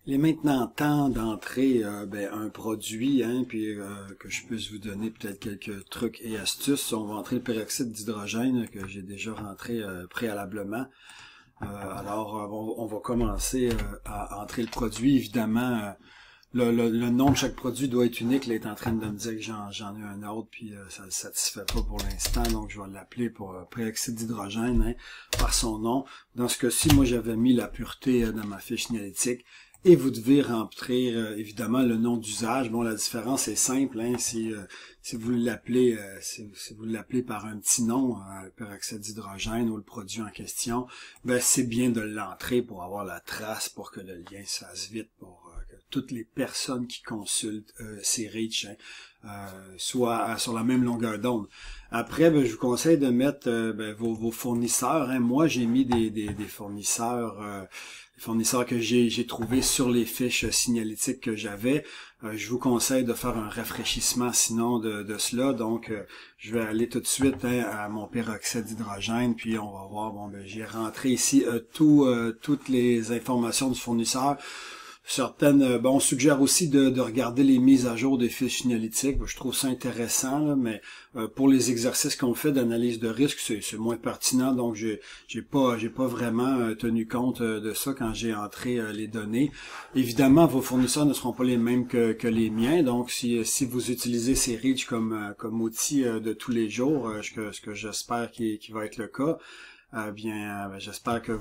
Il est maintenant temps d'entrer un produit, puis que je puisse vous donner peut-être quelques trucs et astuces. On va entrer le peroxyde d'hydrogène que j'ai déjà rentré préalablement. On va commencer à entrer le produit. Évidemment, le nom de chaque produit doit être unique. Là, il est en train de me dire que j'en ai un autre, puis ça ne le satisfait pas pour l'instant. Donc, je vais l'appeler pour peroxyde d'hydrogène par son nom. Dans ce cas-ci, moi, j'avais mis la pureté dans ma fiche signalétique. Et vous devez remplir évidemment le nom d'usage. Bon, la différence est simple, si vous l'appelez si vous l'appelez par un petit nom, peroxyde d'hydrogène ou le produit en question, c'est bien de l'entrer pour avoir la trace, pour que le lien se fasse vite, pour que toutes les personnes qui consultent C-REACH soient sur la même longueur d'onde. Après, je vous conseille de mettre vos fournisseurs. Moi, j'ai mis des fournisseurs. Les fournisseurs que j'ai trouvés sur les fiches signalétiques que j'avais. Je vous conseille de faire un rafraîchissement sinon de cela. Donc, je vais aller tout de suite à mon peroxyde d'hydrogène, puis on va voir, j'ai rentré ici toutes les informations du fournisseur. Certaines, on suggère aussi de regarder les mises à jour des fiches signalétiques. Je trouve ça intéressant, là, mais pour les exercices qu'on fait d'analyse de risque, c'est moins pertinent. Donc, j'ai pas vraiment tenu compte de ça quand j'ai entré les données. Évidemment, vos fournisseurs ne seront pas les mêmes que les miens. Donc, si vous utilisez C-REACH comme outil de tous les jours, ce que j'espère qui va être le cas, j'espère que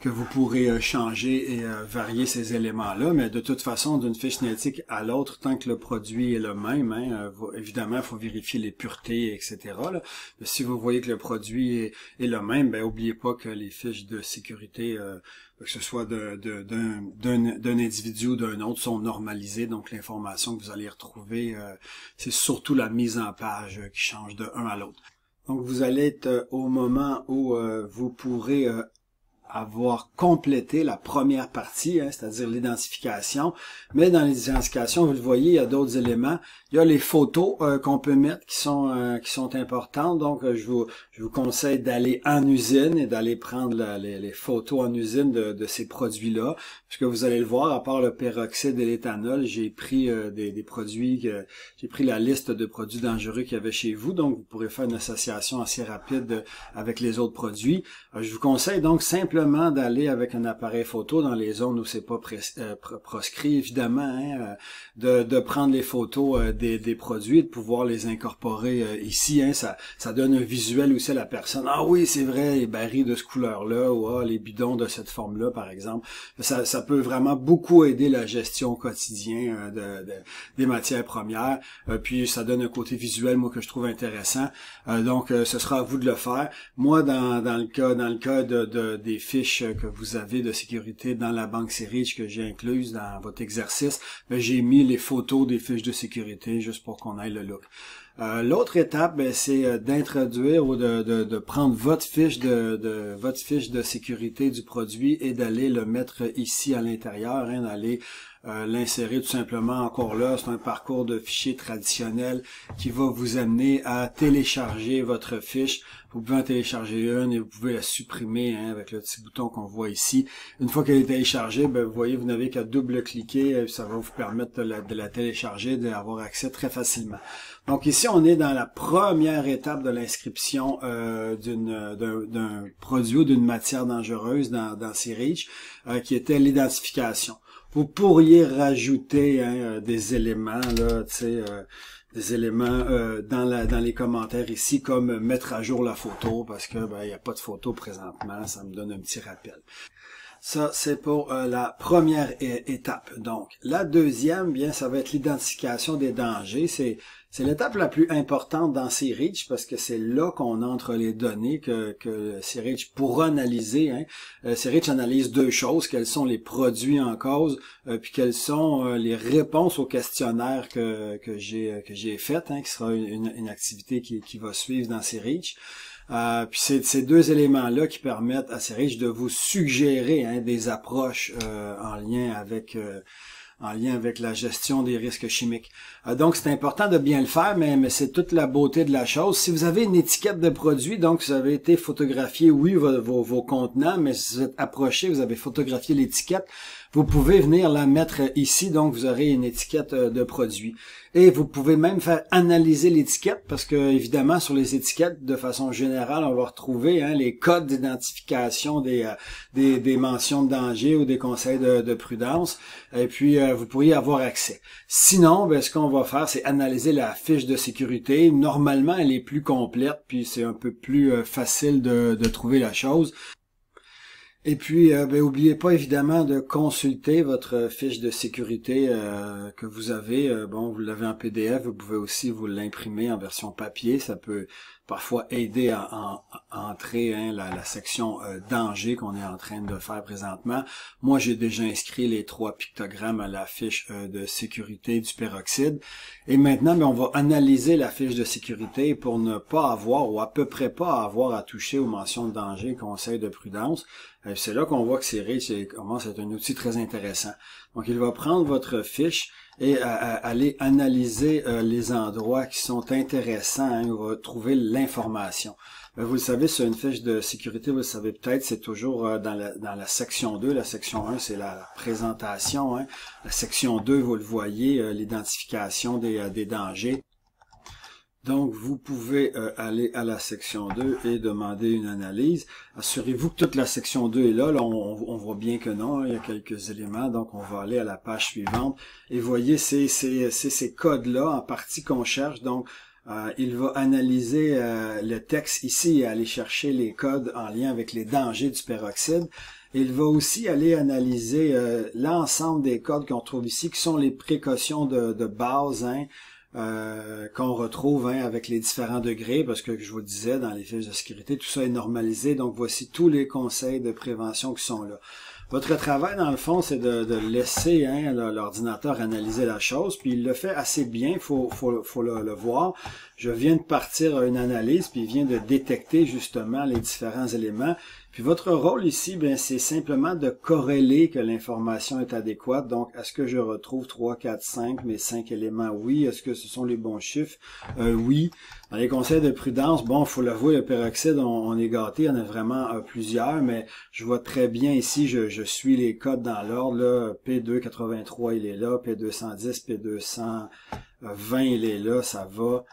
vous pourrez changer et varier ces éléments-là, mais de toute façon, d'une fiche signalétique à l'autre, tant que le produit est le même, évidemment, il faut vérifier les puretés, etc. Là. Mais si vous voyez que le produit est le même, n'oubliez pas que les fiches de sécurité, que ce soit d'un individu ou d'un autre, sont normalisées. Donc, l'information que vous allez retrouver, c'est surtout la mise en page qui change de un à l'autre. Donc, vous allez être au moment où vous pourrez avoir complété la première partie, c'est-à-dire l'identification. Mais dans l'identification, vous le voyez, il y a d'autres éléments. Il y a les photos qu'on peut mettre qui sont importantes. Donc, je vous conseille d'aller en usine et d'aller prendre les photos en usine de ces produits-là. Parce que vous allez le voir, à part le peroxyde et l'éthanol, j'ai pris des produits, j'ai pris la liste de produits dangereux qu'il y avait chez vous. Donc, vous pourrez faire une association assez rapide avec les autres produits. Je vous conseille donc simplement d'aller avec un appareil photo dans les zones où c'est pas proscrit, évidemment, de prendre les photos des produits et de pouvoir les incorporer ici. Ça donne un visuel aussi à la personne. Ah oui, c'est vrai, les barils de ce couleur-là, ou les bidons de cette forme-là, par exemple. Ça peut vraiment beaucoup aider la gestion quotidienne des matières premières. Puis ça donne un côté visuel, moi, que je trouve intéressant. Donc, ce sera à vous de le faire. Moi, dans le cas des fiches que vous avez de sécurité dans la banque C-REACH que j'ai incluse dans votre exercice, j'ai mis les photos des fiches de sécurité juste pour qu'on ait le look. L'autre étape, c'est d'introduire ou de prendre votre fiche de sécurité du produit et d'aller le mettre ici à l'intérieur, d'aller l'insérer tout simplement. Encore là, c'est un parcours de fichier traditionnel qui va vous amener à télécharger votre fiche. Vous pouvez en télécharger une et vous pouvez la supprimer avec le petit bouton qu'on voit ici. Une fois qu'elle est téléchargée, vous voyez, vous n'avez qu'à double-cliquer, ça va vous permettre de la télécharger, d'avoir accès très facilement. Donc ici, on est dans la première étape de l'inscription d'un produit ou d'une matière dangereuse dans C-REACH, qui était l'identification. Vous pourriez rajouter des éléments, là, des éléments dans les commentaires ici, comme mettre à jour la photo, parce que il n'y a pas de photo présentement, ça me donne un petit rappel. Ça, c'est pour la première étape. Donc, la deuxième, ça va être l'identification des dangers. C'est l'étape la plus importante dans C-REACH parce que c'est là qu'on entre les données que C-REACH pourra analyser. C-REACH analyse deux choses, quels sont les produits en cause, puis quelles sont les réponses aux questionnaires que j'ai faites, qui sera une activité qui va suivre dans C-REACH. Puis c'est ces deux éléments-là qui permettent à C-REACH de vous suggérer des approches en lien en lien avec la gestion des risques chimiques. Donc, c'est important de bien le faire, mais c'est toute la beauté de la chose. Si vous avez une étiquette de produit, donc vous avez été photographié, oui, vos contenants, mais si vous êtes approché, vous avez photographié l'étiquette, vous pouvez venir la mettre ici, donc vous aurez une étiquette de produit. Et vous pouvez même faire analyser l'étiquette, parce que évidemment, sur les étiquettes, de façon générale, on va retrouver les codes d'identification des mentions de danger ou des conseils de prudence, et puis vous pourriez avoir accès. Sinon, ce qu'on va faire, c'est analyser la fiche de sécurité. Normalement, elle est plus complète, puis c'est un peu plus facile de trouver la chose. Et puis, oubliez pas évidemment de consulter votre fiche de sécurité que vous avez. Vous l'avez en PDF, vous pouvez aussi vous l'imprimer en version papier. Ça peut parfois aider à entrer la section danger qu'on est en train de faire présentement. Moi, j'ai déjà inscrit les 3 pictogrammes à la fiche de sécurité du peroxyde. Et maintenant, on va analyser la fiche de sécurité pour ne pas avoir, ou à peu près pas avoir à toucher aux mentions de danger, conseils de prudence. C'est là qu'on voit que Siri commence à être un outil très intéressant. Donc, il va prendre votre fiche et aller analyser les endroits qui sont intéressants. Il va trouver l'information. Vous le savez, sur une fiche de sécurité, vous le savez peut-être, c'est toujours dans la section 2. La section 1, c'est la présentation. La section 2, vous le voyez, l'identification des dangers. Donc, vous pouvez aller à la section 2 et demander une analyse. Assurez-vous que toute la section 2 est là. Là, on voit bien que non, il y a quelques éléments. Donc, on va aller à la page suivante. Et voyez, c'est ces codes-là en partie qu'on cherche. Donc, il va analyser le texte ici et aller chercher les codes en lien avec les dangers du peroxyde. Il va aussi aller analyser l'ensemble des codes qu'on trouve ici, qui sont les précautions de base, qu'on retrouve avec les différents degrés, parce que je vous le disais, dans les fiches de sécurité, tout ça est normalisé. Donc, voici tous les conseils de prévention qui sont là. Votre travail, dans le fond, c'est de laisser l'ordinateur analyser la chose, puis il le fait assez bien, faut le voir. Je viens de partir à une analyse, puis il vient de détecter justement les différents éléments. Puis votre rôle ici, c'est simplement de corréler que l'information est adéquate. Donc, est-ce que je retrouve 3, 4, 5, mes 5 éléments? Oui. Est-ce que ce sont les bons chiffres? Oui. Dans les conseils de prudence, faut l'avouer, le peroxyde, on est gâté, il y en a vraiment plusieurs, mais je vois très bien ici, je suis les codes dans l'ordre, là. P283, il est là, P210, P220, il est là, ça va.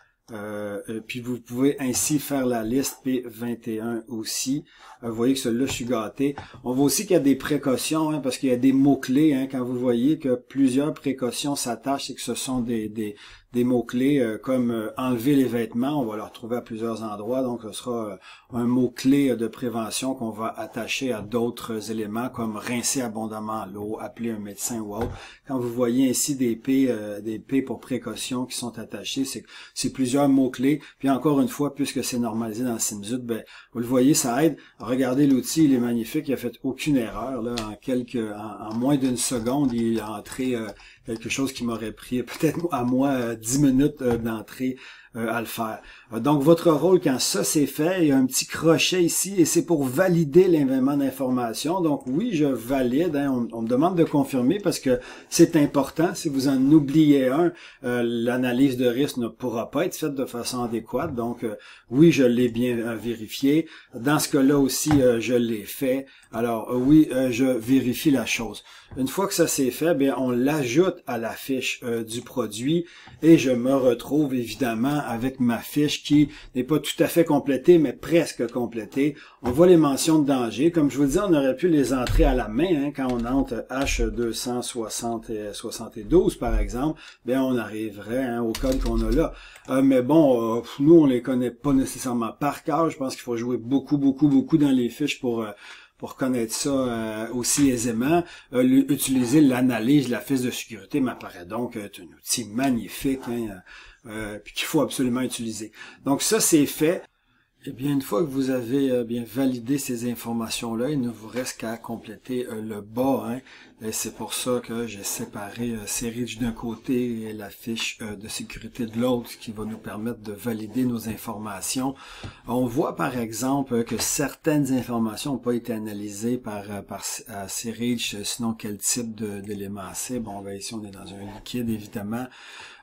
Puis vous pouvez ainsi faire la liste P21 aussi. Vous voyez que celui-là, je suis gâté. On voit aussi qu'il y a des précautions, parce qu'il y a des mots-clés. Quand vous voyez que plusieurs précautions s'attachent, c'est que ce sont des mots-clés comme enlever les vêtements. On va le retrouver à plusieurs endroits. Donc, ce sera un mot-clé de prévention qu'on va attacher à d'autres éléments comme rincer abondamment l'eau, appeler un médecin ou autre. Quand vous voyez ainsi des P pour précaution qui sont attachés, c'est plusieurs mots-clés. Puis encore une fois, puisque c'est normalisé dans le SimZut, vous le voyez, ça aide. Regardez l'outil, il est magnifique, il a fait aucune erreur. Là, en moins d'une seconde, il a entré quelque chose qui m'aurait pris peut-être à moi 10 minutes d'entrée à le faire. Donc, votre rôle, quand ça c'est fait, il y a un petit crochet ici et c'est pour valider l'événement d'information. Donc, oui, je valide. On me demande de confirmer parce que c'est important. Si vous en oubliez un, l'analyse de risque ne pourra pas être faite de façon adéquate. Donc, oui, je l'ai bien vérifié. Dans ce cas-là aussi, je l'ai fait. Alors, oui, je vérifie la chose. Une fois que ça c'est fait, on l'ajoute à la fiche du produit et je me retrouve évidemment avec ma fiche qui n'est pas tout à fait complétée, mais presque complétée. On voit les mentions de danger. Comme je vous le disais, on aurait pu les entrer à la main quand on entre H272 par exemple. On arriverait au code qu'on a là. Mais bon, nous on les connaît pas nécessairement par cœur. Je pense qu'il faut jouer beaucoup dans les fiches pour connaître ça aussi aisément. Utiliser l'analyse de la fiche de sécurité m'apparaît donc être un outil magnifique puis qu'il faut absolument utiliser. Donc ça, c'est fait. Eh bien, une fois que vous avez bien validé ces informations-là, il ne vous reste qu'à compléter le bas, hein. Et c'est pour ça que j'ai séparé Search d'un côté et la fiche de sécurité de l'autre, qui va nous permettre de valider nos informations. On voit par exemple que certaines informations n'ont pas été analysées par Search, sinon quel type d'élément c'est. Bon, ben ici on est dans un liquide évidemment.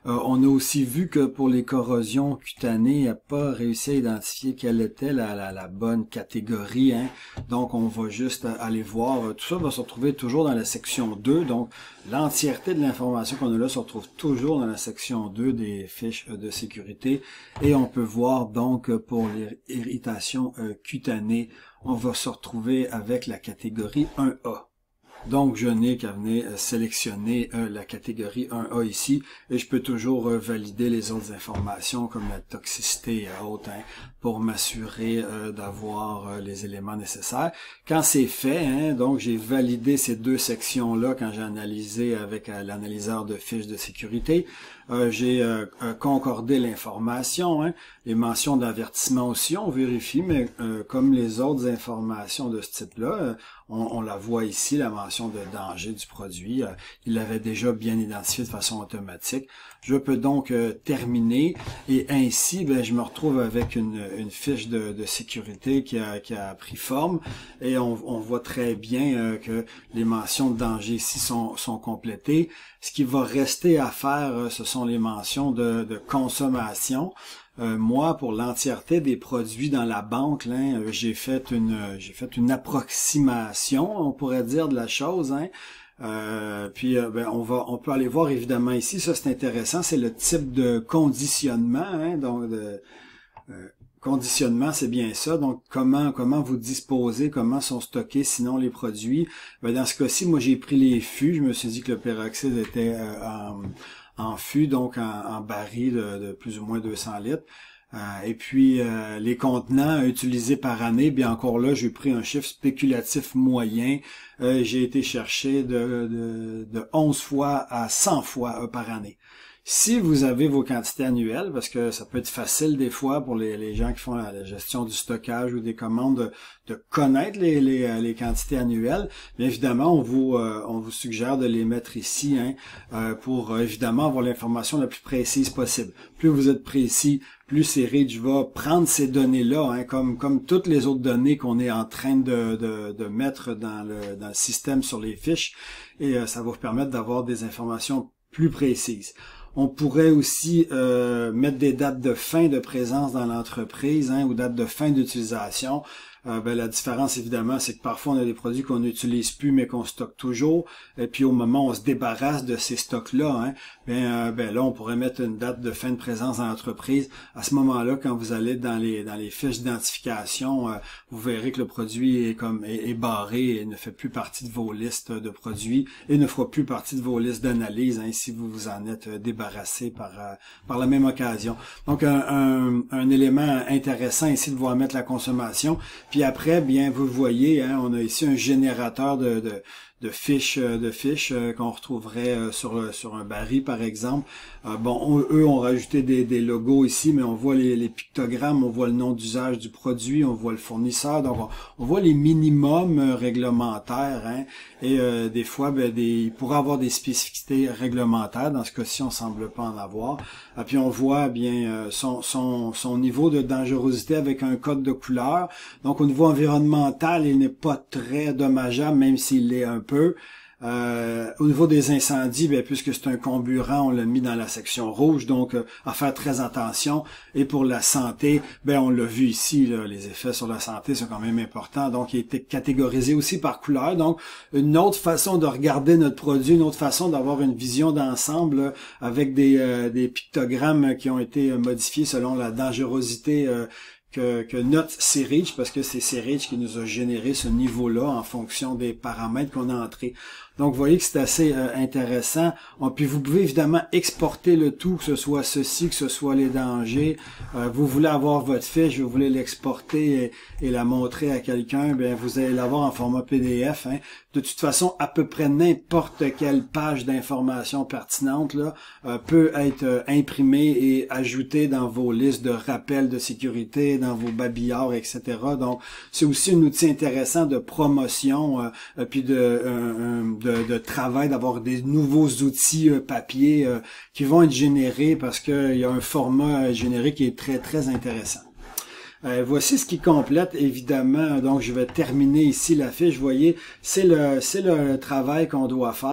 On a aussi vu que pour les corrosions cutanées, il n'a pas réussi à identifier quelle était la bonne catégorie, hein. Donc, on va juste aller voir. Tout ça va se retrouver toujours dans la section 2. Donc, l'entièreté de l'information qu'on a là se retrouve toujours dans la section 2 des fiches de sécurité. Et on peut voir donc pour les irritations cutanées, on va se retrouver avec la catégorie 1A. Donc, je n'ai qu'à venir sélectionner la catégorie 1A ici et je peux toujours valider les autres informations comme la toxicité et autres, hein, pour m'assurer d'avoir les éléments nécessaires. Quand c'est fait, hein, donc j'ai validé ces deux sections-là quand j'ai analysé avec l'analyseur de fiches de sécurité. J'ai concordé l'information, hein, les mentions d'avertissement aussi, on vérifie, mais comme les autres informations de ce type-là, on la voit ici, la mention de danger du produit. Il l'avait déjà bien identifié de façon automatique. Je peux donc terminer et ainsi, ben, je me retrouve avec une fiche de sécurité qui a pris forme et on voit très bien que les mentions de danger ici sont complétées. Ce qui va rester à faire, ce sont les mentions de consommation. Moi, pour l'entièreté des produits dans la banque, là, j'ai fait une approximation, on pourrait dire, de la chose, hein. Ben, on peut aller voir évidemment ici, ça c'est intéressant, c'est le type de conditionnement, hein, donc conditionnement, c'est bien ça. Donc, comment vous disposez, comment sont stockés sinon les produits. Ben, dans ce cas-ci, moi j'ai pris les fûts, je me suis dit que le peroxyde était en fût, donc en baril de plus ou moins 200 litres. Et puis, les contenants utilisés par année, bien encore là, j'ai pris un chiffre spéculatif moyen. J'ai été chercher de 11 fois à 100 fois par année. Si vous avez vos quantités annuelles, parce que ça peut être facile des fois pour les gens qui font la gestion du stockage ou des commandes de connaître les quantités annuelles, bien évidemment, on vous suggère de les mettre ici, hein, pour évidemment avoir l'information la plus précise possible. Plus vous êtes précis, plus Search va prendre ces données-là, hein, comme toutes les autres données qu'on est en train de mettre dans le système sur les fiches, et ça va vous permettre d'avoir des informations plus précises. On pourrait aussi mettre des dates de fin de présence dans l'entreprise, hein, ou dates de fin d'utilisation. Ben, la différence, évidemment, c'est que parfois, on a des produits qu'on n'utilise plus, mais qu'on stocke toujours. Et puis, au moment où on se débarrasse de ces stocks-là, hein, ben là, on pourrait mettre une date de fin de présence dans l'entreprise. À ce moment-là, quand vous allez dans les fiches d'identification, vous verrez que le produit est barré et ne fait plus partie de vos listes de produits et ne fera plus partie de vos listes d'analyse, hein, si vous vous en êtes débarrassé par la même occasion. Donc, un élément intéressant ici de voir mettre la consommation. Puis après, bien, vous voyez, hein, on a ici un générateur de fiches qu'on retrouverait sur un baril, par exemple. Eux ont rajouté des logos ici, mais on voit les pictogrammes, on voit le nom d'usage du produit, on voit le fournisseur, donc on voit les minimums réglementaires, hein, et des fois, ben, il pourrait avoir des spécificités réglementaires. Dans ce cas-ci, on semble pas en avoir. Puis on voit bien son niveau de dangerosité avec un code de couleur. Donc au niveau environnemental, il n'est pas très dommageable, même s'il l'est un peu. Au niveau des incendies, bien, puisque c'est un comburant, on l'a mis dans la section rouge, donc à faire très attention. Et pour la santé, ben on l'a vu ici, là, les effets sur la santé sont quand même importants, donc il a été catégorisé aussi par couleur. Donc une autre façon de regarder notre produit, une autre façon d'avoir une vision d'ensemble avec des pictogrammes qui ont été modifiés selon la dangerosité que note Search, parce que c'est Search qui nous a généré ce niveau-là en fonction des paramètres qu'on a entrés. Donc, vous voyez que c'est assez intéressant. Puis, vous pouvez évidemment exporter le tout, que ce soit ceci, que ce soit les dangers. Vous voulez avoir votre fiche, vous voulez l'exporter et la montrer à quelqu'un, bien, vous allez l'avoir en format PDF. Hein. De toute façon, à peu près n'importe quelle page d'information pertinente là, peut être imprimée et ajoutée dans vos listes de rappels de sécurité, dans vos babillards, etc. Donc, c'est aussi un outil intéressant de promotion puis de travail, d'avoir des nouveaux outils papier qui vont être générés parce qu'il y a un format généré qui est très, très intéressant. Voici ce qui complète, évidemment. Donc, je vais terminer ici la fiche. Vous voyez, c'est le travail qu'on doit faire.